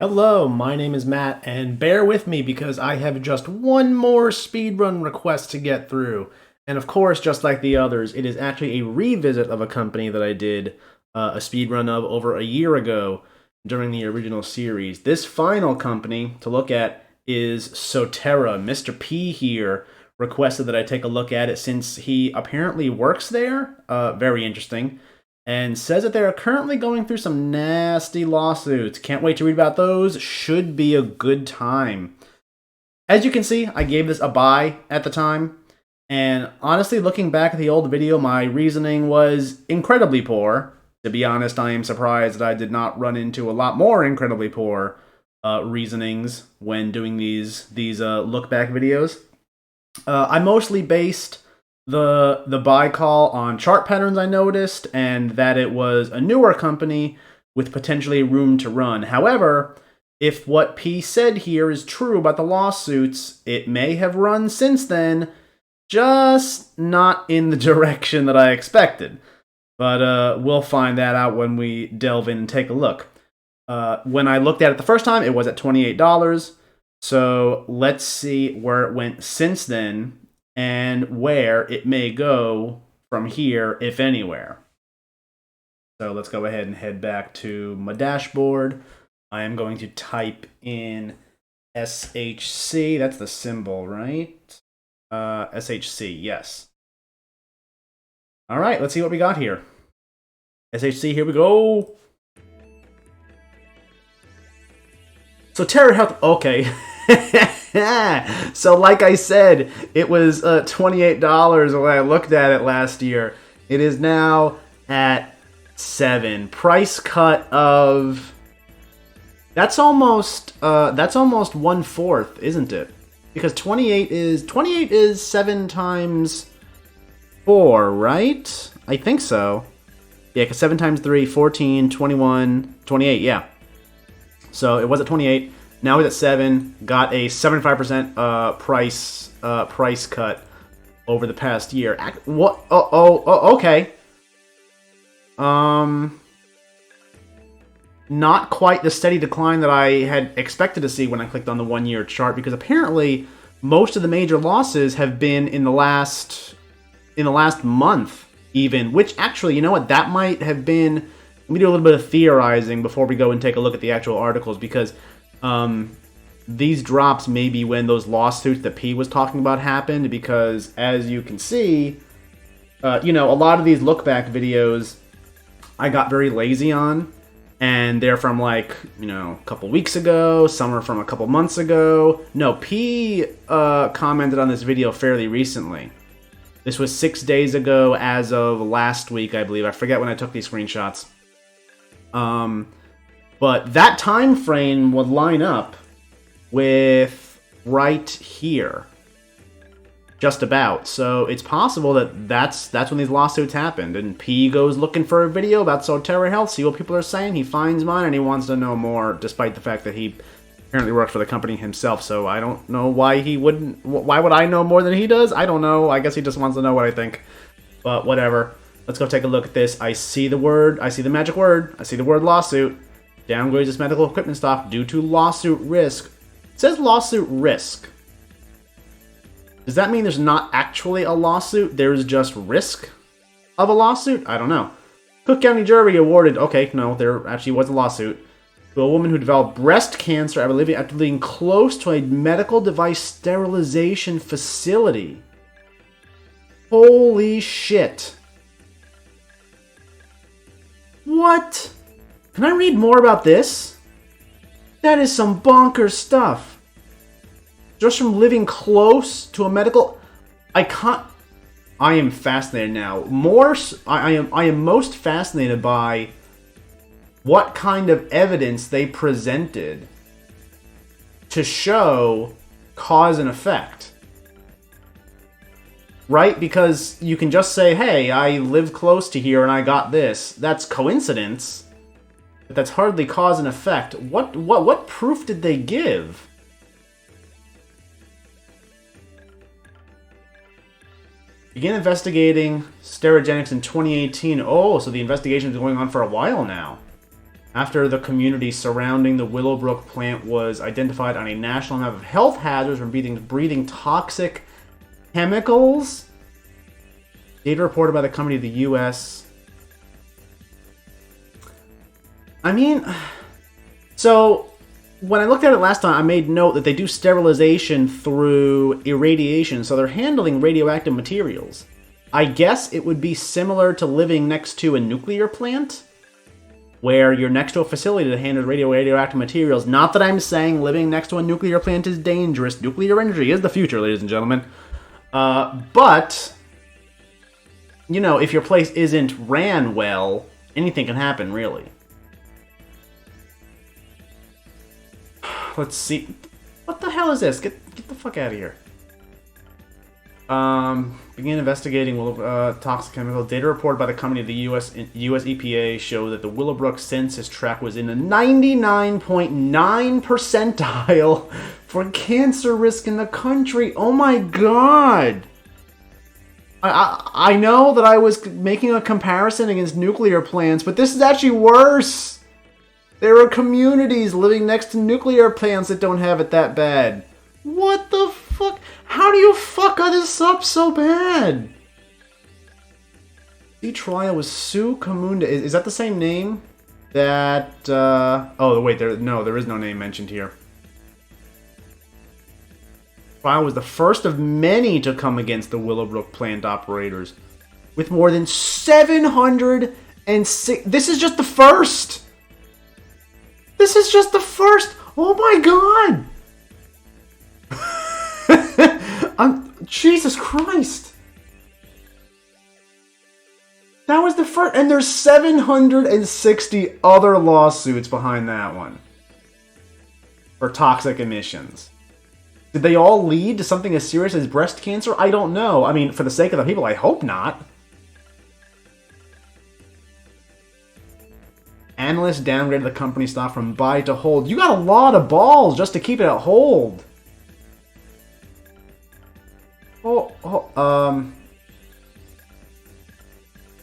Hello, my name is Matt, and bear with me because I have just one more speedrun request to get through. And of course, just like the others, it is actually a revisit of a company that I did a speedrun of over a year ago during the original series. This final company to look at is Sotera. Mr. P here requested that I take a look at it since he apparently works there. Very interesting. And says that they are currently going through some nasty lawsuits. Can't wait to read about those. Should be a good time. As you can see, I gave this a buy at the time. And honestly, looking back at the old video, my reasoning was incredibly poor. To be honest, I am surprised that I did not run into a lot more incredibly poor reasonings when doing these look-back videos. I mostly based the buy call on chart patterns I noticed, and that it was a newer company with potentially room to run. However, if what P said here is true about the lawsuits, it may have run since then, just not in the direction that I expected. But we'll find that out when we delve in and take a look. When I looked at it the first time, it was at $28. So let's see where it went since then, and where it may go from here, if anywhere. So let's go ahead and head back to my dashboard. I am going to type in SHC. That's the symbol, right? SHC, yes. All right, let's see what we got here. SHC, here we go. Sotera Health, okay. So like I said, it was $28 when I looked at it last year. It is now at $7. Price cut of... That's almost 1/4, isn't it? Because 28 is 7 times 4, right? I think so. Yeah, because 7 times 3, 14, 21, 28, yeah. So it was at 28. Now it's at 7. Got a 75% price cut over the past year. What? Oh, okay. Not quite the steady decline that I had expected to see when I clicked on the 1-year chart, because apparently most of the major losses have been in the last month, even. Which actually, you know what? That might have been. Let me do a little bit of theorizing before we go and take a look at the actual articles, because these drops may be when those lawsuits that P was talking about happened, because as you can see, a lot of these look-back videos I got very lazy on, and they're from like, a couple weeks ago, some are from a couple months ago. No, P commented on this video fairly recently. This was 6 days ago as of last week, I believe. I forget when I took these screenshots. But that time frame would line up with right here, just about. So it's possible that that's when these lawsuits happened. And P goes looking for a video about Sotera Health, see what people are saying. He finds mine and he wants to know more, despite the fact that he apparently works for the company himself. So I don't know why he wouldn't. Why would I know more than he does? I don't know. I guess he just wants to know what I think. But whatever. Let's go take a look at this. I see the magic word. I see the word lawsuit. Downgrades its medical equipment stock due to lawsuit risk. It says lawsuit risk. Does that mean there's not actually a lawsuit? There's just risk of a lawsuit? I don't know. Cook County jury awarded... Okay, no, there actually was a lawsuit. To a woman who developed breast cancer after living close to a medical device sterilization facility. Holy shit. What? Can I read more about this? That is some bonkers stuff. Just from living close to a medical... I am fascinated now. I am most fascinated by what kind of evidence they presented to show cause and effect. Right? Because you can just say, hey, I live close to here and I got this. That's coincidence. But that's hardly cause and effect. What proof did they give? Began investigating Sterigenics in 2018. Oh, so the investigation is going on for a while now. After the community surrounding the Willowbrook plant was identified on a national map of health hazards from breathing toxic chemicals. Data reported by the company to the U.S. I mean, so when I looked at it last time, I made note that they do sterilization through irradiation, so they're handling radioactive materials. I guess it would be similar to living next to a nuclear plant, where you're next to a facility that handles radioactive materials. Not that I'm saying living next to a nuclear plant is dangerous. Nuclear energy is the future, ladies and gentlemen. But, you know, if your place isn't ran well, anything can happen, really. Let's see. What the hell is this? Get the fuck out of here. Begin investigating toxic chemicals. Data reported by the company of the US EPA show that the Willowbrook census tract was in the 99.9 percentile for cancer risk in the country. Oh my god! I know that I was making a comparison against nuclear plants, but this is actually worse. There are communities living next to nuclear plants that don't have it that bad. What the fuck? How do you fuck this up so bad? The trial was Sue Kamunda. Is that the same name? That, oh, wait, there is no name mentioned here. Trial was the first of many to come against the Willowbrook plant operators. With more than 706... This is just the first! This is just the first! Oh my god! Jesus Christ! That was the first, and there's 760 other lawsuits behind that one for toxic emissions. Did they all lead to something as serious as breast cancer? I don't know. I mean, for the sake of the people, I hope not. Analysts downgraded the company stock from buy to hold. You got a lot of balls just to keep it at hold.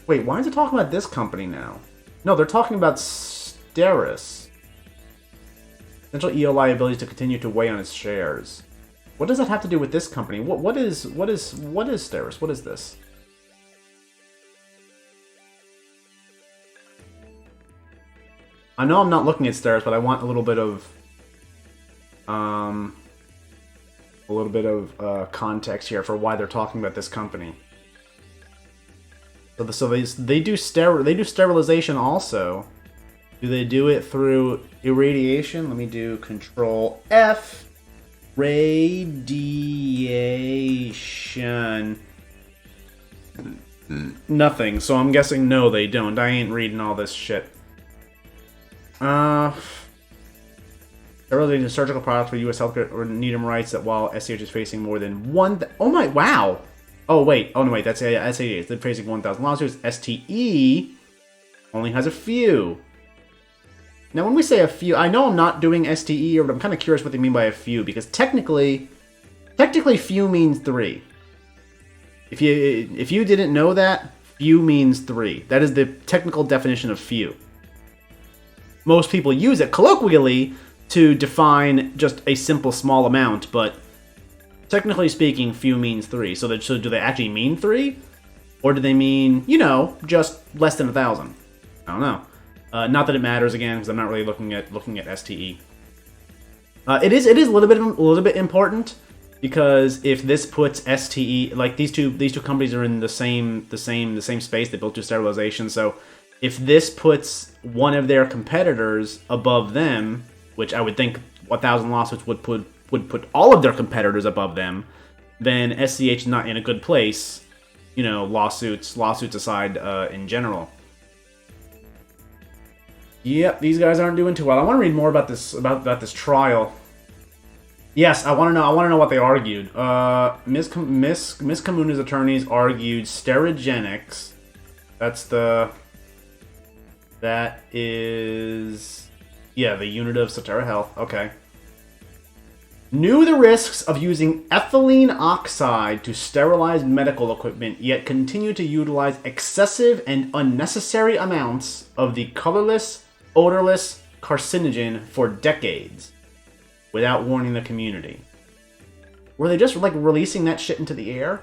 Wait, why is it talking about this company now? No, they're talking about Steris. Potential EO liabilities to continue to weigh on its shares. What does that have to do with this company? What is Steris? What is this? I know I'm not looking at Steris, but I want a little bit of context here for why they're talking about this company. So they do sterilization also. Do they do it through irradiation? Let me do Control F. Radiation. Nothing. So I'm guessing no, they don't. I ain't reading all this shit. Sterilization of surgical products for U.S. healthcare or Needham writes that while SCH is facing more than one... Oh my... Wow! Oh, wait. Oh, no, wait. That's SAH. They're facing 1,000 lawsuits. STE only has a few. Now, when we say a few, I know I'm not doing STE here, but I'm kind of curious what they mean by a few, because technically few means 3. If you didn't know that, few means 3. That is the technical definition of few. Most people use it colloquially to define just a simple small amount, but technically speaking, few means 3. So do they actually mean 3? Or do they mean, you know, just less than 1,000? I don't know. Not that it matters again, because I'm not really looking at STE. It is a little bit important, because if this puts STE, like these two companies are in the same space, they both do sterilization. So if this puts one of their competitors above them, which I would think 1,000 lawsuits would put all of their competitors above them, then SCH is not in a good place. You know, lawsuits aside, in general. Yep, these guys aren't doing too well. I want to read more about this trial. Yes, I want to know what they argued. Ms. Kamuna's attorneys argued Sterigenics. That is, yeah, the unit of Sotera Health. Okay. Knew the risks of using ethylene oxide to sterilize medical equipment, yet continued to utilize excessive and unnecessary amounts of the colorless odorless carcinogen for decades without warning the community. Were they just, like, releasing that shit into the air?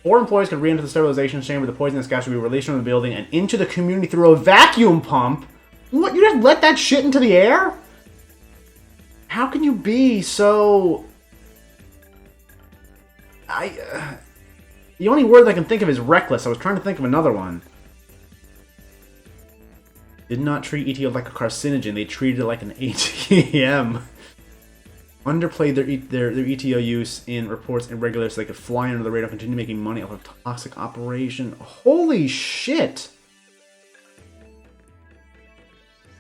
4 employees could re-enter the sterilization chamber. The poisonous gas would be released from the building and into the community through a vacuum pump. What? You just let that shit into the air? How can you be so... The only word I can think of is reckless. I was trying to think of another one. Did not treat ETO like a carcinogen. They treated it like an ATM. Underplayed their ETO use in reports irregular so they could fly under the radar and continue making money off of toxic operation. Holy shit!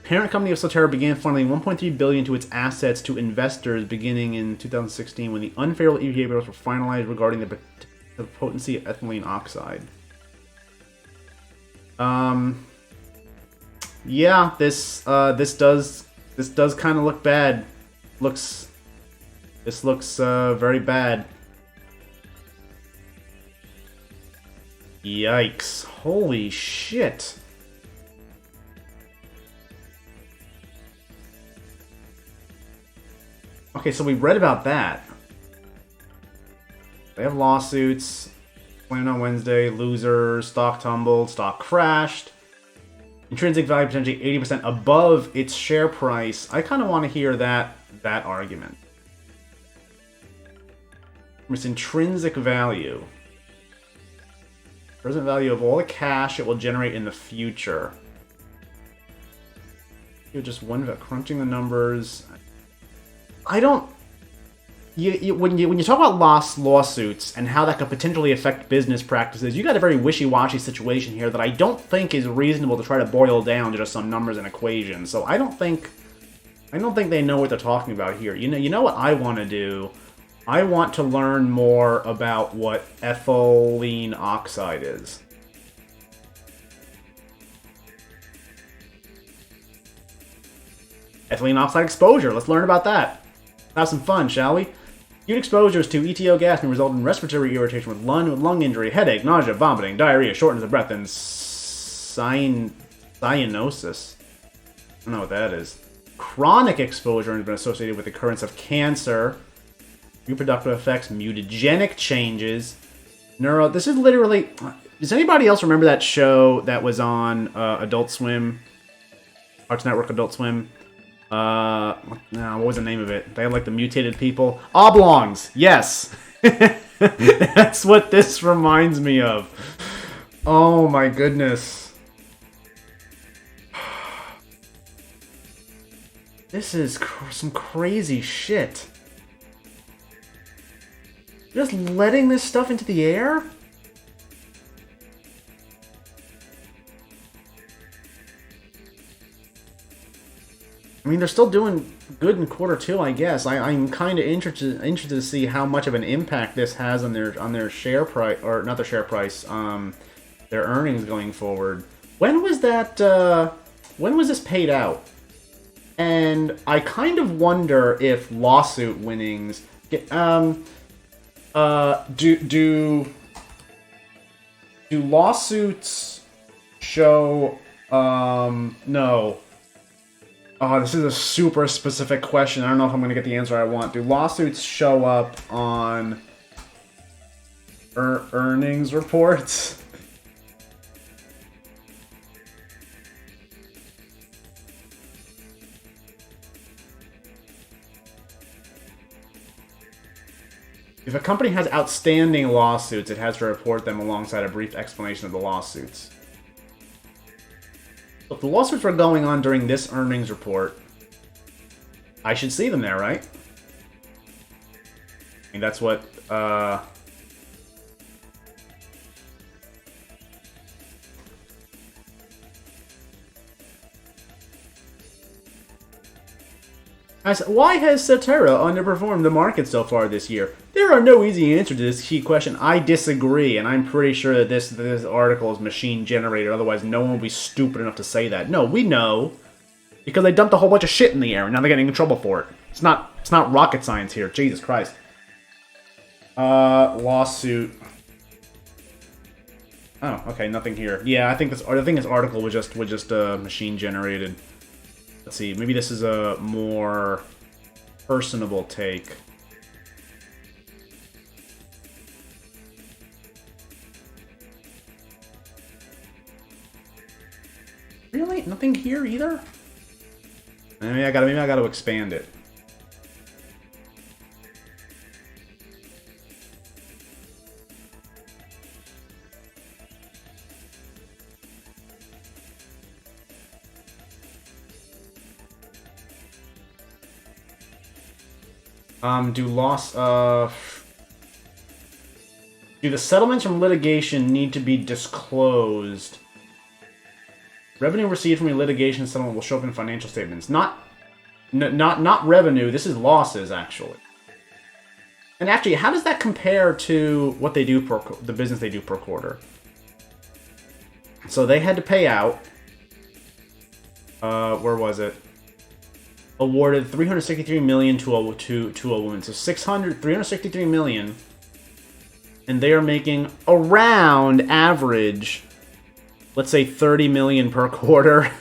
Parent company of Sotera began funneling $1.3 billion to its assets to investors beginning in 2016 when the unfavorable EPA bills were finalized regarding the potency of ethylene oxide. Yeah, this does kind of look bad. This looks very bad. Yikes. Holy shit. Okay, so we read about that. They have lawsuits. Claimed on Wednesday. Losers. Stock tumbled. Stock crashed. Intrinsic value potentially 80% above its share price. I kind of want to hear that argument. Its intrinsic value. Present value of all the cash it will generate in the future. You're just crunching the numbers. I don't... When you talk about lawsuits and how that could potentially affect business practices, you got a very wishy-washy situation here that I don't think is reasonable to try to boil down to just some numbers and equations. So I don't think they know what they're talking about here. You know what I want to do? I want to learn more about what ethylene oxide is. Ethylene oxide exposure. Let's learn about that. Have some fun, shall we? Acute exposures to ETO gas may result in respiratory irritation with lung injury, headache, nausea, vomiting, diarrhea, shortness of breath, and cyanosis. I don't know what that is. Chronic exposure has been associated with the occurrence of cancer, reproductive effects, mutagenic changes, This is literally... Does anybody else remember that show that was on Adult Swim? Arts Network Adult Swim? What was the name of it? They had, like, the mutated people. Oblongs! Yes! That's what this reminds me of. Oh my goodness. This is some crazy shit. Just letting this stuff into the air? I mean, they're still doing good in Q2, I guess. I'm kind of interested to see how much of an impact this has on their share price, or not their share price, their earnings going forward. When was that? When was this paid out? And I kind of wonder if lawsuit winnings do lawsuits show no. Oh, this is a super specific question. I don't know if I'm going to get the answer I want. Do lawsuits show up on earnings reports? If a company has outstanding lawsuits, it has to report them alongside a brief explanation of the lawsuits. If the lawsuits were going on during this earnings report, I should see them there, right? I mean, that's what, why has Sotera underperformed the market so far this year? There are no easy answers to this key question. I disagree, and I'm pretty sure that this article is machine generated. Otherwise, no one would be stupid enough to say that. No, we know, because they dumped a whole bunch of shit in the air, and now they're getting in trouble for it. It's not rocket science here. Jesus Christ. Lawsuit. Oh, okay, nothing here. Yeah, I think this article was just machine generated. let's see, maybe this is a more personable take. Really? Nothing here either? Maybe I gotta expand it. Do the settlements from litigation need to be disclosed? Revenue received from a litigation settlement will show up in financial statements. Not revenue. This is losses, actually. And actually, how does that compare to what they do the business they do per quarter? So they had to pay out. Where was it? Awarded $363 million to a woman. So 363 million, and they are making around average, let's say 30 million per quarter.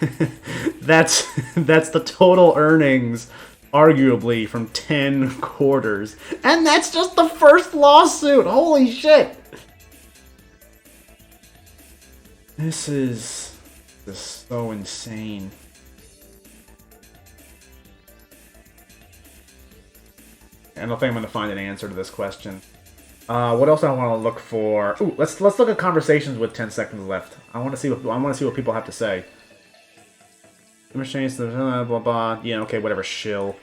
that's the total earnings, arguably, from 10 quarters. And that's just the first lawsuit. Holy shit. This is so insane. I don't think I'm going to find an answer to this question. What else do I want to look for? Ooh, let's look at conversations with 10 seconds left. I want to see what people have to say. Blah blah blah. Yeah, okay, whatever. Shill.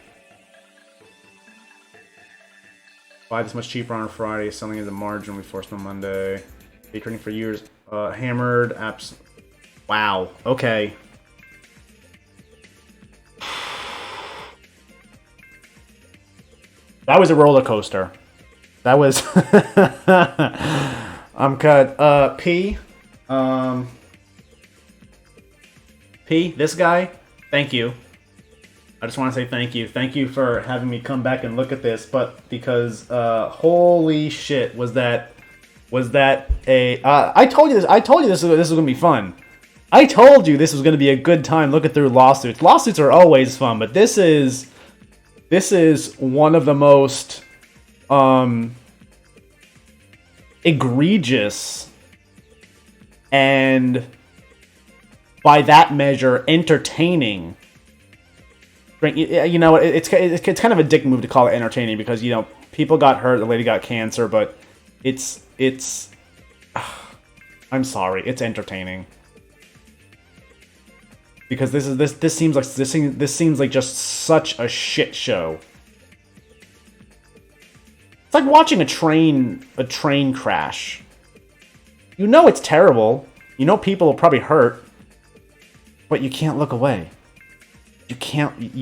Buy this much cheaper on Friday. Selling as a margin. We forced on Monday. Day trading for years. Hammered apps. Wow. Okay. That was a roller coaster. That was... I'm cut. P. P, this guy, thank you. I just want to say thank you. Thank you for having me come back and look at this, but because, holy shit, was that a... I told you this was going to be fun. I told you this was going to be a good time looking through lawsuits. Lawsuits are always fun, but this is one of the most egregious and, by that measure, entertaining. You know, it's kind of a dick move to call it entertaining because, you know, people got hurt, the lady got cancer, but it's I'm sorry, it's entertaining. Because this seems like just such a shit show. It's like watching a train crash. You know it's terrible. You know people will probably hurt, but you can't look away. You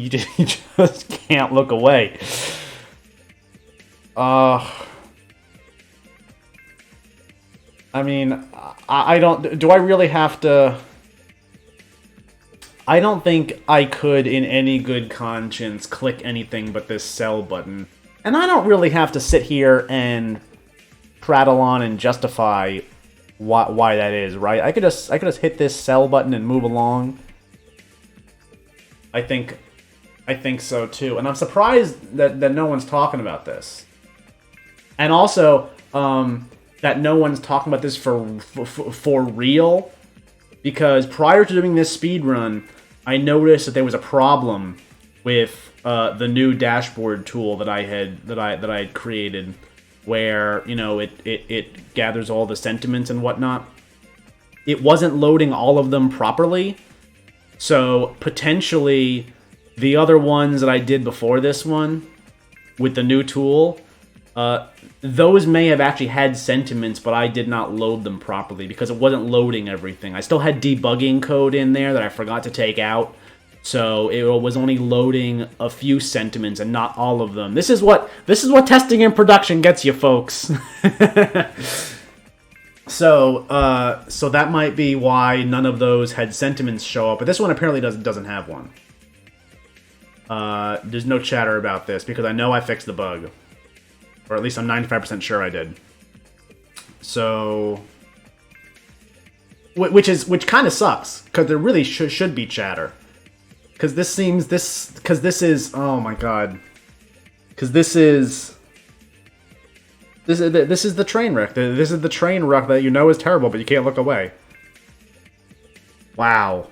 just can't look away. I mean, I don't. Do I really have to? I don't think I could, in any good conscience, click anything but this sell button. And I don't really have to sit here and prattle on and justify why that is, right? I could just hit this sell button and move along. I think so too, and I'm surprised that no one's talking about this, and also that no one's talking about this for real. Because prior to doing this speedrun, I noticed that there was a problem with the new dashboard tool that I had created, where, you know, it gathers all the sentiments and whatnot. It wasn't loading all of them properly, so potentially the other ones that I did before this one with the new tool, those may have actually had sentiments, but I did not load them properly because it wasn't loading everything. I still had debugging code in there that I forgot to take out, so it was only loading a few sentiments and not all of them. This is what testing in production gets you, folks. So that might be why none of those had sentiments show up, but this one apparently doesn't have one. There's no chatter about this because I know I fixed the bug. Or at least I'm 95% sure I did. So, which kind of sucks, because there really should be chatter. Because this seems because this is, oh my god, because this is the train wreck. This is the train wreck that you know is terrible, but you can't look away. Wow.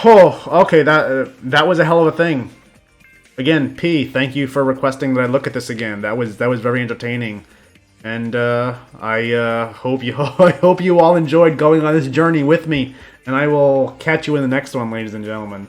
Oh, okay, that was a hell of a thing. Again, P, thank you for requesting that I look at this again. That was very entertaining, and I hope you all enjoyed going on this journey with me. And I will catch you in the next one, ladies and gentlemen.